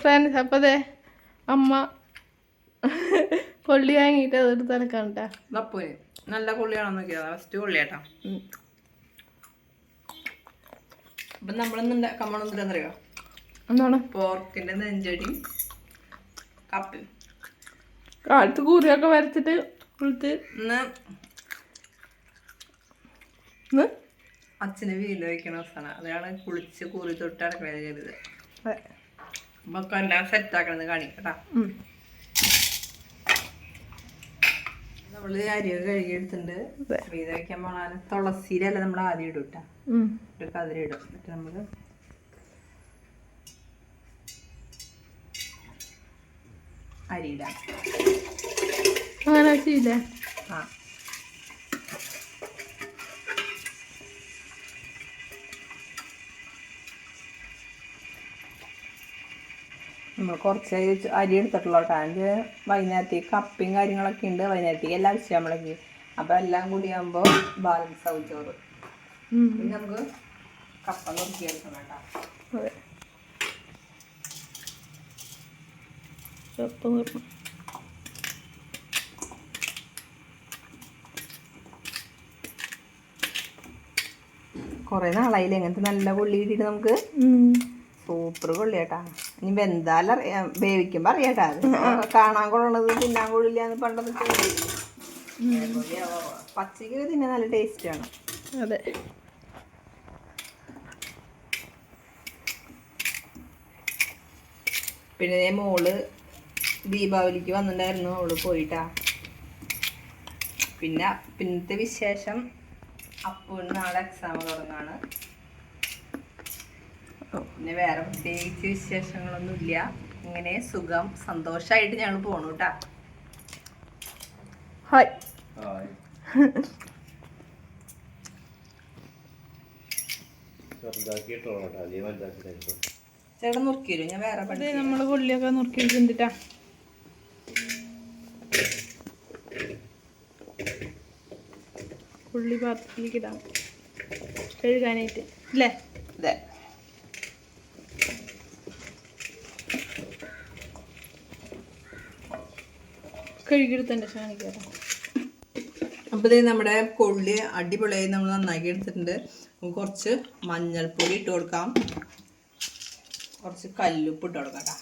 Friends അപ്പോൾ അതെ അമ്മ കൊള്ളി വാങ്ങിയിട്ട് അതെടുത്ത് അലക്കാണ്ടാ. ദപ്പൂന് നല്ല കൊള്ളിയാണോ നോക്കിയാ ഫസ്റ്റ് കൊള്ളിയാട്ടാ. അപ്പം നമ്മളിന്ന് കമ്മണെന്നിട്ടെന്നറിയോ? എന്താണ്? പോർക്കിന്റെ നെഞ്ചടിയും കപ്പയും. കാലത്ത് കൂറിയൊക്കെ വരച്ചിട്ട് കുളിച്ച് ഇന്ന് അച്ഛന് വീല് വയ്ക്കണ ദിവസമാണ്. അതാണ് കുളിച്ച് കൂറി തൊട്ട് അടക്കള ചെയ്തത്. അപ്പൊ എല്ലാം സെറ്റ് ആക്കണമെന്ന് കാണിക്കട്ടാ. നമ്മള് അരിയൊക്കെ കഴുകി എടുത്തിട്ടുണ്ട്. വീത വയ്ക്കാൻ പോണാലും തുളസിയിലല്ല നമ്മൾ ആദ്യം ഇടും കേട്ടാ. ഒരു കതിരിടും. എന്നിട്ട് നമ്മള് അരിയിടാം. അങ്ങനെ ചെയ്യില്ലേ? ആ നമ്മൾ കുറച്ച് അരി എടുത്തിട്ടുള്ളൂ കേട്ടോ. അതിൻ്റെ വൈകുന്നേരത്തേക്ക് കപ്പയും കാര്യങ്ങളൊക്കെ ഉണ്ട്. വൈകുന്നേരത്തേക്ക് എല്ലാം ആവശ്യം നമ്മളേക്ക്. അപ്പം എല്ലാം കൂടി ആകുമ്പോൾ ബാലൻസ് ആവും ചോറ്. പിന്നെ നമുക്ക് കപ്പ നോക്കിയെടുക്കണം കേട്ടോ. അതെ, കുറേ നാളായില്ലേ ഇങ്ങനത്തെ നല്ല കൊള്ളി കിട്ടിയിട്ട് നമുക്ക്. സൂപ്പർ കൊള്ളിയാട്ടാ. ഇനി വെന്താലും അറിയാം, വേവിക്കുമ്പോ അറിയാട്ടാ. അത് കാണാൻ കൊള്ളണത് തിന്നാൻ കൊള്ളില്ല എന്ന് പണ്ടൊന്നും പച്ചക്ക് തിന്നാൻ നല്ല ടേസ്റ്റ് ആണ്. അതെ, പിന്നെ മോള് ദീപാവലിക്ക് വന്നിട്ടുണ്ടായിരുന്നു. അവള് പോയിട്ടാ. പിന്നത്തെ വിശേഷം അപ്പൂന് നാളെ എക്സാം തുടങ്ങാണ്. പിന്നെ വേറെ പ്രത്യേകിച്ച് വിശേഷങ്ങളൊന്നുമില്ല. ഇങ്ങനെ സുഖം സന്തോഷമായിട്ട് ഞങ്ങൾ പോണു കേട്ടാ. ഹായ്. ചേട്ടൻ നുറുക്കിരും. ഞാൻ വേറെ നമ്മള് കൊള്ളിയൊക്കെ നുറുക്കി വെച്ചിട്ടാ ഉള്ളി പാത്രത്തിലേക്ക് ഇടാം കഴുകാനായിട്ട് അല്ലേ? അതെ. കഴുകിയെടുത്തന്നെ ക്ഷണിക്കാം. അപ്പോൾ ഇത് നമ്മുടെ കൊള്ളി അടിപൊളിയായി നമ്മൾ നന്നാക്കി എടുത്തിട്ടുണ്ട്. കുറച്ച് മഞ്ഞൾപ്പൊടി ഇട്ട് കൊടുക്കാം. കുറച്ച് കല്ലുപ്പ് ഇട്ട് കൊടുക്കാം കേട്ടോ.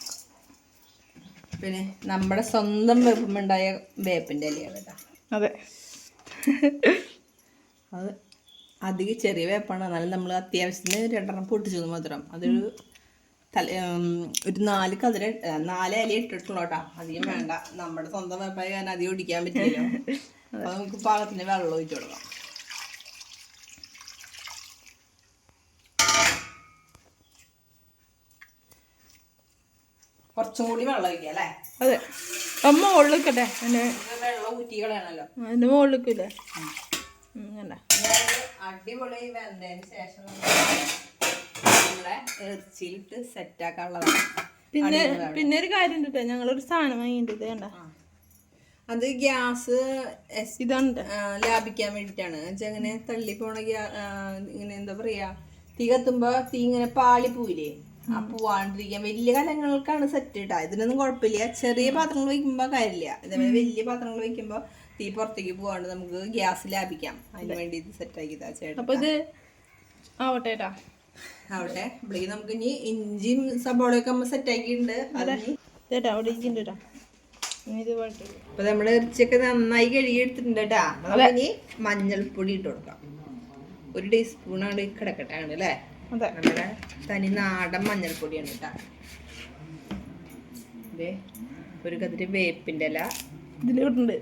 പിന്നെ നമ്മുടെ സ്വന്തം വേപ്പുണ്ടായ വേപ്പിൻ്റെ ഇലയാണ് കേട്ടോ. അതെ, അത് അധികം ചെറിയ വേപ്പാണ്. എന്നാലും നമ്മൾ അത്യാവശ്യത്തിന് 2 പൊട്ടിച്ചത് മാത്രം. അതൊരു ഒരു 4 ഇല ഇട്ടിട്ടുള്ളൂ കേട്ടോ. അധികം വേണ്ട. നമ്മുടെ സ്വന്തം വേപ്പായി കാരണം അധികം ഒടിക്കാൻ പറ്റില്ലല്ലോ. അപ്പോൾ നമുക്ക് പാകത്തിന് വെള്ളം ഒഴിച്ചു കൊടുക്കാം. കുറച്ചും കൂടി വെള്ളം ഒഴിക്കാം അല്ലേ? അതെ, അമ്മ മുകളിലേക്കട്ടെ. വെള്ളം ഊറ്റികളാണല്ലോ അതിൻ്റെ മുകളിലേക്കില്ലേ? അടിപൊളി വെന്തതിന് ശേഷം നമ്മുടെ ഇറച്ചിയിലിട്ട് സെറ്റാക്കാനുള്ളതാണ്. പിന്നെ ഒരു കാര്യം ഉണ്ട് കേട്ടോ. ഞങ്ങളൊരു സാധനം വാങ്ങിയിട്ടുണ്ട്. വേണ്ട, അത് ഗ്യാസ് ഇതാണ് ലാഭിക്കാൻ വേണ്ടിയിട്ടാണ്. എന്നുവെച്ചാൽ അങ്ങനെ തള്ളിപ്പോണ ഇങ്ങനെ എന്താ പറയാ, തീ കത്തുമ്പോ തീ ഇങ്ങനെ പാളി പോയില്ലേ, ആ പോവാണ്ടിരിക്കാൻ വലിയ കലങ്ങൾക്കാണ് സെറ്റ് ഇട്ടാ. ഇതിനൊന്നും കുഴപ്പമില്ല. ചെറിയ പാത്രങ്ങൾ വയ്ക്കുമ്പോ കാര്യമില്ല. ഇതേപോലെ വലിയ പാത്രങ്ങൾ വയ്ക്കുമ്പോ തീ പുറത്തേക്ക് പോകാണ്ട് നമുക്ക് ഗ്യാസ് ലാഭിക്കാം. അതിന് വേണ്ടി ഇത് സെറ്റാക്കിയതാ ചേട്ടാ. അപ്പൊ ഇത് ആവട്ടെ കേട്ടാ. ആവട്ടെ. ഇവിടെ നമുക്ക് ഇനി ഇഞ്ചിയും സബോളയൊക്കെ നമ്മൾ സെറ്റാക്കിയിട്ടുണ്ട്. ചേട്ടാ അവിടെ ഇരിക്കുന്നുണ്ട് കേട്ടാ. അപ്പൊ നമ്മുടെ ഇറച്ചിയൊക്കെ നന്നായി കഴുകി എടുത്തിട്ടുണ്ട് കേട്ടാ. ഇനി മഞ്ഞൾപ്പൊടി ഇട്ട് കൊടുക്കാം. 1 ടീസ്പൂൺ ആണ് കിടക്കട്ടെ ആണ് അല്ലേ? നമ്മുടെ തനി നാടൻ മഞ്ഞൾപ്പൊടിയാണ് കേട്ടാ. ഇതേ ഒരു കതിരി വേപ്പിൻ്റെ ഇല ഇതിലിടുന്നുണ്ട്.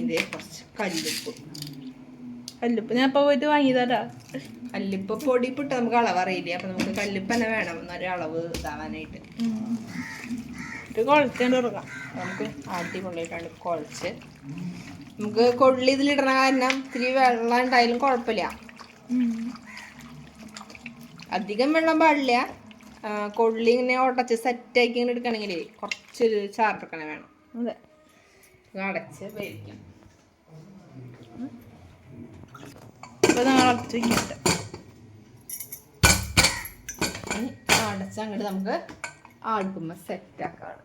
ഇതേ കുറച്ച് കല്ലുപ്പ് ഞാൻ ഇപ്പൊ പോയിട്ട് വാങ്ങിയതാ. കല്ലുപ്പ് പൊടി ഇട്ട് നമുക്ക് അളവ് അറിയില്ല. അപ്പൊ നമുക്ക് കല്ലുപ്പ് തന്നെ വേണം എന്നൊരു അളവ് ഇതാവാനായിട്ട്. കുഴച്ചേണ്ട കൊടുക്കാം. നമുക്ക് അടിപൊളിയായിട്ടാണ് കുഴച്ച്. നമുക്ക് കൊള്ളി ഇതിലിടണ കാരണം ഇത്തിരി വെള്ളം ഉണ്ടായാലും കുഴപ്പമില്ല. അധികം വെള്ളം പാടില്ല. കൊള്ളി ഇങ്ങനെ ഉടച്ച് സെറ്റാക്കി ഇങ്ങനെ എടുക്കണമെങ്കിൽ കുറച്ചൊരു ചാറെടുക്കണ വേണം. അതെ, അടച്ച് വേവിക്കാം. അടച്ചങ്ങോട്ട് നമുക്ക് അടുക്കുമ്പോൾ സെറ്റാക്കാണ്.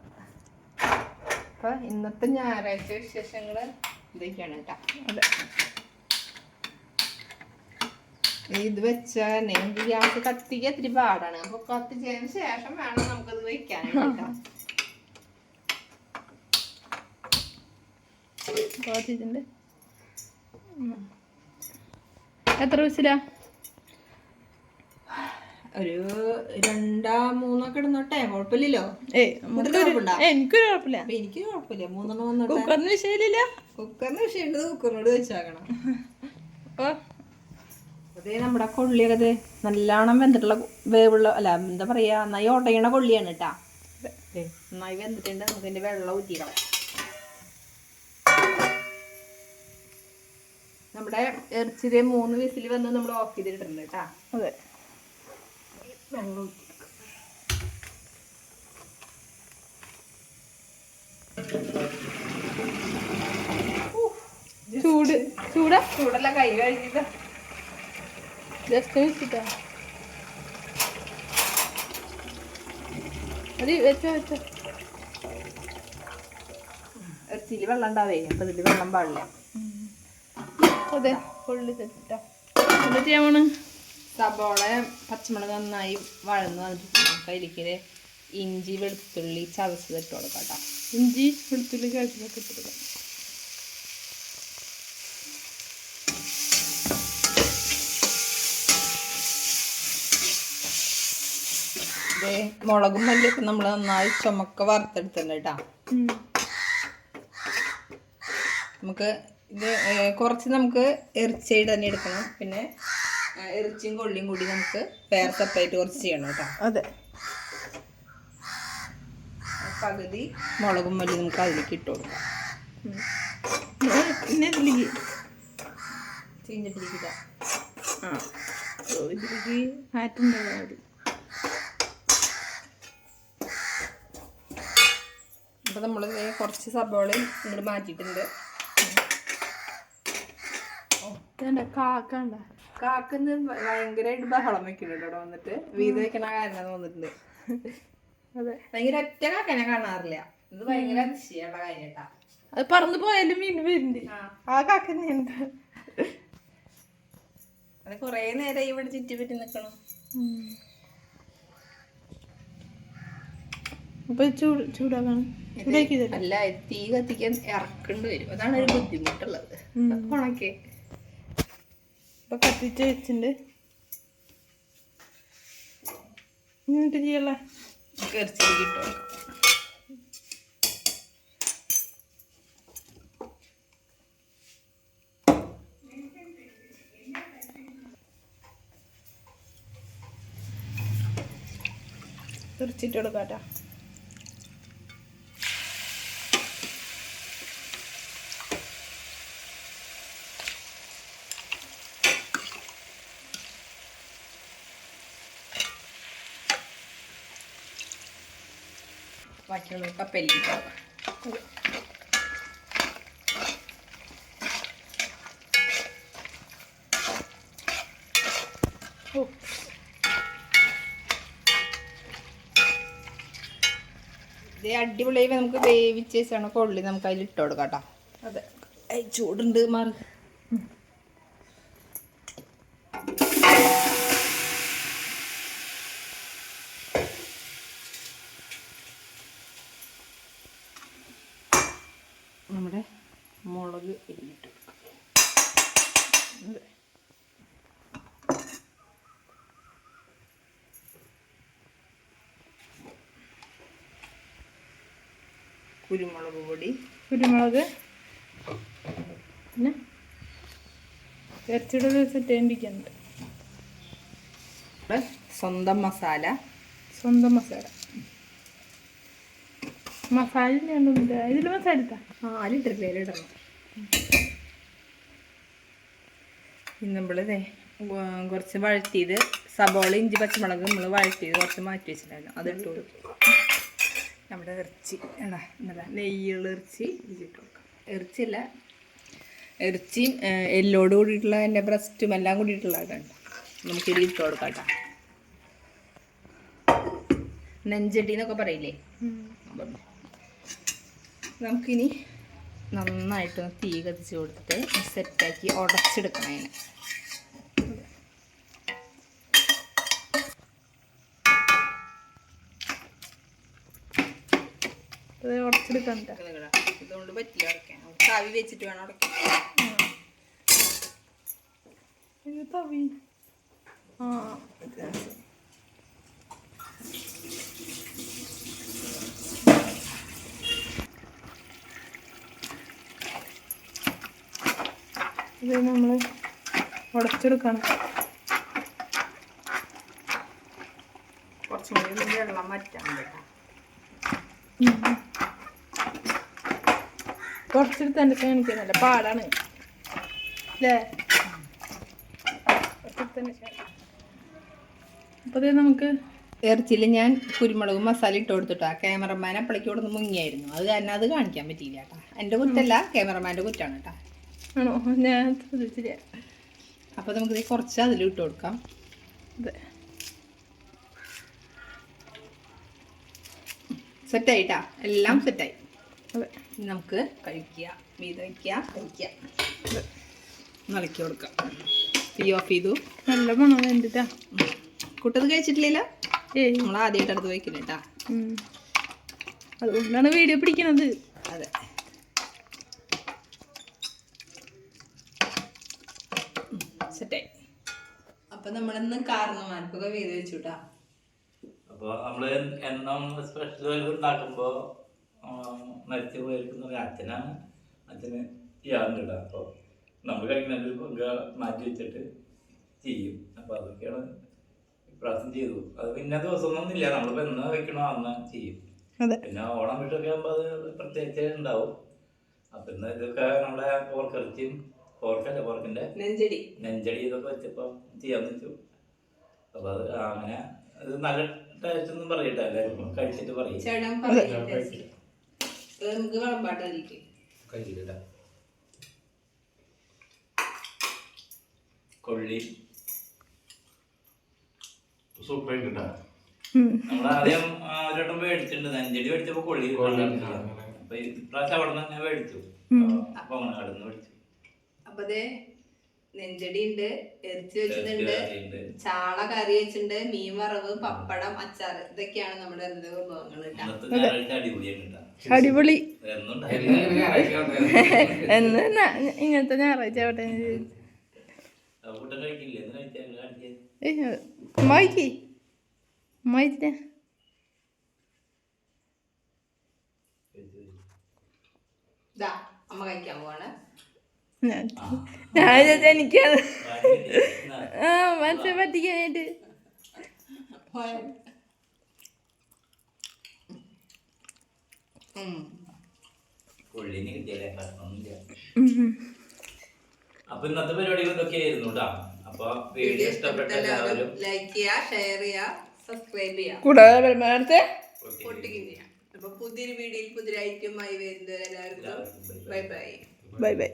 അപ്പോൾ ഇന്നത്തെ ഞായറാഴ്ച വിശേഷങ്ങൾ ഇതൊക്കെയാണ് കേട്ടോ. അതെ, ഇത് വെച്ചാൽ നമുക്ക് ഗ്യാസ് കത്തിക്കാൻ ഇത്തിരി പാടാണ്. അപ്പോൾ കത്തിച്ചതിന് ശേഷം വേണം നമുക്കത് വെക്കാനായിട്ട്. എത്ര വിസിലാ? ഒരു 2-3 ഇടുന്നോട്ടെ, കുഴപ്പമില്ലല്ലോ. എനിക്കൊരു കുഴപ്പമില്ല. അപ്പൊ എനിക്ക് കുഴപ്പമില്ല, 3 വന്നോട്ടെ. കുക്കറിന് വിഷയമില്ല. കുക്കറിന് വിഷയമുണ്ട്, കുക്കറിനോട് വെച്ചാക്കണം. അതേ നമ്മുടെ കൊള്ളിയൊക്കെ നല്ലോണം വെന്തിട്ടുള്ള വേവുള്ള, അല്ല എന്താ പറയാ, നന്നായി ഉടയണ കൊള്ളിയാണ് കേട്ടാ. നന്നായി വെന്തിട്ടുണ്ട്. നമുക്ക് ഇതിന്റെ വെള്ളം ഊറ്റിക്കണം. നമ്മുടെ ഇറച്ചിയുടെ 3 വിസിൽ വന്ന് നമ്മൾ ഓഫ് ചെയ്തിട്ടുണ്ട് കേട്ടാ. അതെ, വെള്ളം ഊറ്റി ചൂടല്ല, കൈ കഴുകിട്ട് ജസ്റ്റ് വെച്ചിട്ടാ അത് വെച്ചോ. ഇറച്ചിയിൽ വെള്ളം ഉണ്ടാവേ, അപ്പൊ ഇതിൽ വെള്ളം പാടില്ല. അതെ, കൊള്ളി തെറ്റാ. എന്താ ചെയ്യാൻ? സബോള പച്ചമുളക് നന്നായി വഴന്ന് വന്നിട്ട് അതിലേക്ക് ഇഞ്ചി വെളുത്തുള്ളി ചതച്ചത് ഇട്ട് കൊടുക്കാം കേട്ടോ. ഇഞ്ചി വെളുത്തുള്ളി ചതച്ചതൊക്കെ ഇട്ട് കൊടുക്കാം. മുളകും മല്ലിയൊക്കെ നമ്മൾ നന്നായി ചുമക്ക വറുത്തെടുത്തിട്ടുണ്ട് കേട്ടോ. നമുക്ക് ഇത് കുറച്ച് നമുക്ക് ഇറച്ചിയായിട്ട് തന്നെ എടുക്കണം. പിന്നെ ഇറച്ചിയും കൊള്ളിയും കൂടി നമുക്ക് വേറെ സെപ്പറേറ്റ് കുറച്ച് ചെയ്യണം കേട്ടോ. അതെ, പകുതി മുളകും മല്ലി നമുക്ക് അതിലേക്ക് ഇട്ട് കൊടുക്കാം. ചീഞ്ഞിട്ടിരിക്കുക. ഇതിലേക്ക് മാറ്റുണ്ടാവും. അപ്പോൾ നമ്മൾ കുറച്ച് സബോളയും ഇങ്ങോട്ട് മാറ്റിയിട്ടുണ്ട്. കാക്കന്ന് ഭയങ്കരമായിട്ട് ബഹളം വെക്കുന്നുണ്ട് ഇവിടെ വന്നിട്ട്. വീട് വെക്കണ കാരണം വന്നിട്ടുണ്ട്. അതെ, ഭയങ്കര ഒറ്റ കാക്കനെ കാണാറില്ല. ഇത് ഭയങ്കര അതിശയുള്ള കാര്യം കേട്ടാ. അത് പറന്നു പോയാലും വീണ്ടും വരുന്നുണ്ട്. ആ കാക്കനുണ്ട്. അത് കൊറേ നേരം ഇവിടെ ചുറ്റിപ്പറ്റി നിക്കണം. അപ്പൊ ചൂടാക്കണം. അല്ല, തീ കത്തിക്കാൻ ഇറക്കേണ്ടി വരും. അതാണ് ഒരു ബുദ്ധിമുട്ടുള്ളത്. ഉണക്കേ ഇപ്പൊ കത്തിച്ച് വെച്ചിട്ടുണ്ട്. എന്നിട്ട് ചെയ്യല്ലേ, ഇറച്ചിലേക്ക് ഇട്ടോ. ഇറച്ചിട്ട് കൊടുക്കാട്ടാ. ബാക്കിയുള്ള കപ്പലിട്ടോ. ഇത് അടിപൊളിയായി നമുക്ക് വേവിച്ച് വെച്ചാണ് കൊള്ളി നമുക്ക് അതിൽ ഇട്ട് കൊടുക്കാം കേട്ടോ. അതെ, ചൂടുണ്ട് മാറി. നമ്മുടെ മുളക് എരിഞ്ഞിട്ട് കുരുമുളക് പൊടി, കുരുമുളക്, പിന്നെ ഇറച്ചിയുടെ സെറ്റ് ചെയ്യേണ്ടിക്കുന്നുണ്ട്. സ്വന്തം മസാല. മസാല ഇല്ലാണ്ടൊന്നുമില്ല. ഇതിൽ മസാല ഇട്ടാ അതിലിട്ടിട്ടില്ല, അതിലിടണം. നമ്മളിതേ കുറച്ച് വഴറ്റിയത് സബോള ഇഞ്ചി പച്ചമുളക് നമ്മൾ വഴറ്റിയത് കുറച്ച് മാറ്റി വെച്ചിട്ടുണ്ടായിരുന്നു. അതിട്ട് കൊടുക്കും. നമ്മുടെ ഇറച്ചി എന്താ നെയ്യുള്ള ഇറച്ചി ഇതിട്ട് കൊടുക്കാം. ഇറച്ചിയല്ല, ഇറച്ചിയും എല്ലോട് കൂടിയിട്ടുള്ള എൻ്റെ ബ്രസ്റ്റും എല്ലാം കൂടിയിട്ടുള്ള ഇതാണ് നമുക്കിത് ഇട്ട് കൊടുക്കാം കേട്ടോ. നെഞ്ചടി എന്നൊക്കെ പറയില്ലേ. നമുക്കിനി നന്നായിട്ട് തീ കത്തിച്ച് കൊടുത്തിട്ട് സെറ്റാക്കി ഉടച്ചെടുക്കണം. അതിനെ ഉടച്ചെടുക്കണ്ട. ഇതുകൊണ്ട് പറ്റില്ല ഉടക്കാൻ. തവി വെച്ചിട്ട് വേണം ഉടക്കാൻ. തവി ഇത് നമ്മൾ ഉടച്ചെടുക്കണം. കുറച്ചും കൂടി വെള്ളം വറ്റാൻ കേട്ടോ. കുറച്ചെടുത്ത് എൻ്റെ കാണിക്കുന്നില്ല, പാടാണ് അല്ലേ? അപ്പോൾ നമുക്ക് ഇറച്ചിയിൽ ഞാൻ കുരുമുളകും മസാല ഇട്ട് കൊടുത്തിട്ടാ. ക്യാമറമാൻ അപ്പളേക്ക് ഇവിടെ നിന്ന് മുങ്ങിയായിരുന്നു. അത് കാരണം അത് കാണിക്കാൻ പറ്റിയില്ല കേട്ടോ. എൻ്റെ കുറ്റല്ല, ക്യാമറമാൻ്റെ കുറ്റാണ് കേട്ടോ. ആണോ? ഞാൻ ശ്രദ്ധിച്ചില്ല. അപ്പോൾ നമുക്കിത് കുറച്ച് അതിൽ ഇട്ട് കൊടുക്കാം. അതെ, സെറ്റായിട്ടാ, എല്ലാം സെറ്റായി. അതെ, നമുക്ക് കഴിക്കുക, വീത് കഴിക്കുക. നിളക്കി കൊടുക്കാം. തീ ഓഫ് ചെയ്തു. നല്ല മണം വേണ്ടിട്ടാ. കുട്ടത് കഴിച്ചിട്ടില്ലല്ലോ. ഏയ്, നമ്മൾ ആദ്യമായിട്ട് അടുത്ത് വയ്ക്കില്ല കേട്ടാ. അതുകൊണ്ടാണ് വീഡിയോ പിടിക്കണത്. അതെ, സെറ്റായി. അപ്പൊ നമ്മളിന്ന് കാരണന്മാർക്കൊക്കെ വീത് വെച്ചു കേട്ടാ. അപ്പോൾ നമ്മൾ എണ്ണം സ്പെഷ്യൽ ഉണ്ടാക്കുമ്പോൾ മരിച്ചു പോയിരിക്കുന്ന അച്ഛന് ചെയ്യാറുണ്ട്. അപ്പോൾ നമ്മൾ കഴിക്കുന്നതിൽ പങ്ക് മാറ്റി വെച്ചിട്ട് ചെയ്യും. അപ്പോൾ അതൊക്കെയാണ് ഇപ്രാവശ്യം ചെയ്തു. അത് പിന്നെ ദിവസമൊന്നും ഇല്ല, നമ്മളിപ്പോൾ എന്ന് വെക്കണോ അന്ന് ചെയ്യും. പിന്നെ ഓണം വിഷൊക്കെ ആകുമ്പോൾ അത് പ്രത്യേകിച്ച് ഉണ്ടാവും. അപ്പം ഇന്ന് ഇതൊക്കെ നമ്മുടെ പോർക്കിറച്ചിയും പോർക്കിൻ്റെ നെഞ്ചടി ഇതൊക്കെ വെച്ചപ്പോൾ ചെയ്യാന്ന് വെച്ചു. അപ്പോൾ അത് അങ്ങനെ അത് നല്ല ടേസ്റ്റ് ഒന്നും പറയട്ടെ, എല്ലാവരും കഴിച്ചിട്ട് പറയും. കൊള്ളി സൂപ്പർ കിട്ടാ. നമ്മൾ ആദ്യം ഒരിടം മേടിച്ചിട്ടുണ്ട്. നെഞ്ചടി മേടിച്ചപ്പോ കൊള്ളി അപ്പൊ ഇപ്രാവശ്യം അവിടെ നിന്ന് തന്നെ മേടിച്ചു. അപ്പൊ അങ്ങനെ കടന്ന് മേടിച്ചു. അപ്പൊ നെഞ്ചടി ഉണ്ട്, ഇറച്ചി വെച്ചിട്ടുണ്ട്, ചാള കറി വെച്ചിട്ടുണ്ട്, മീൻ വറവ്, പപ്പടം, അച്ചാറ്. ഇതൊക്കെയാണ് നമ്മുടെ വിഭവങ്ങൾ. അടിപൊളി. എന്ന് ഇങ്ങനത്തെ ഞായറാഴ്ച ആവട്ടെ. മായിക്കേ മായിച്ചിട്ടേ അമ്മ കഴിക്കാൻ പോവാണ്. ഞാൻ എനിക്കത് മനസ്സിനെ പറ്റിക്കാനായിട്ട്. അപ്പൊ ഇന്നത്തെ പരിപാടികൾ ഇതൊക്കെ ആയിരുന്നു കേട്ടോ. അപ്പൊ വീഡിയോ ഇഷ്ടപ്പെട്ട എല്ലാവരും ലൈക്ക് ചെയ്യുക, ഷെയർ ചെയ്യുക, സബ്സ്ക്രൈബ് ചെയ്യുക, കൂടാതെ പൊട്ടിക്കുകയും ചെയ്യാം. അപ്പൊ പുതിയൊരു വീഡിയോയിൽ പുതിയ ഐറ്റമായി വരുന്നത് എല്ലാവർക്കും ബൈ ബൈ. Bye bye.